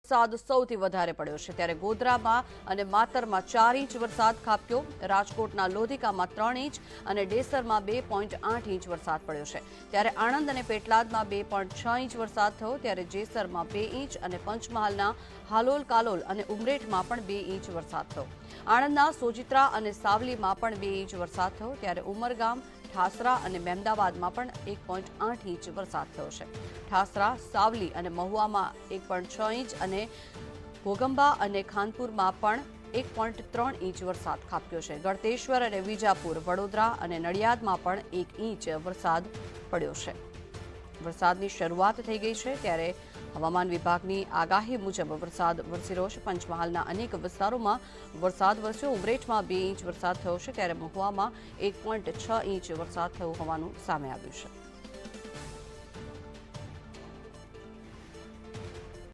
વરસાદ સૌથી વધારે પડ્યો છે ત્યારે ગોધરામાં અને માતરમાં 4 ઇંચ વરસાદ ખાબક્યો. રાજકોટના લોધિકામાં 3 ઇંચ અને ડેસરમાં 2.8 ઇંચ વરસાદ પડ્યો છે. ત્યારે આણંદ અને પેટલાદમાં 2.6 ઇંચ વરસાદ થયો. ત્યારે જેસરમાં 2 ઇંચ અને પંચમહાલના હાલોલ કાલોલ અને ઉમરેઠમાં પણ 2 ઇંચ વરસાદ થયો. આણંદના સોજિત્રા અને સાવલીમાં પણ 2 ઇંચ વરસાદ થયો. ત્યારે ઉમરગામ, ઠાસરા અને મહેમદાવાદમાં પણ 1.8 ઇંચ વરસાદ થયો છે. ઠાસરા, સાવલી અને મહુવામાં 1.6 ઇંચ અને ઘોગંબા અને ખાનપુરમાં પણ 1.3 ઇંચ વરસાદ ખાબક્યો છે. ગળતેશ્વર અને વિજાપુર, વડોદરા અને નડિયાદમાં પણ 1 ઇંચ વરસાદ પડ્યો છે. વરસાદની શરૂઆત થઈ ગઈ છે ત્યારે હવામાન વિભાગની આગાહી મુજબ વરસાદ વરસી રહ્યો છે. પંચમહાલના અનેક વિસ્તારોમાં વરસાદ વરસ્યો. ઉમરેઠમાં 2 ઇંચ વરસાદ થયો છે ત્યારે મહુવામાં 1.6 ઇંચ વરસાદ થયો હોવાનું સામે આવ્યું છે.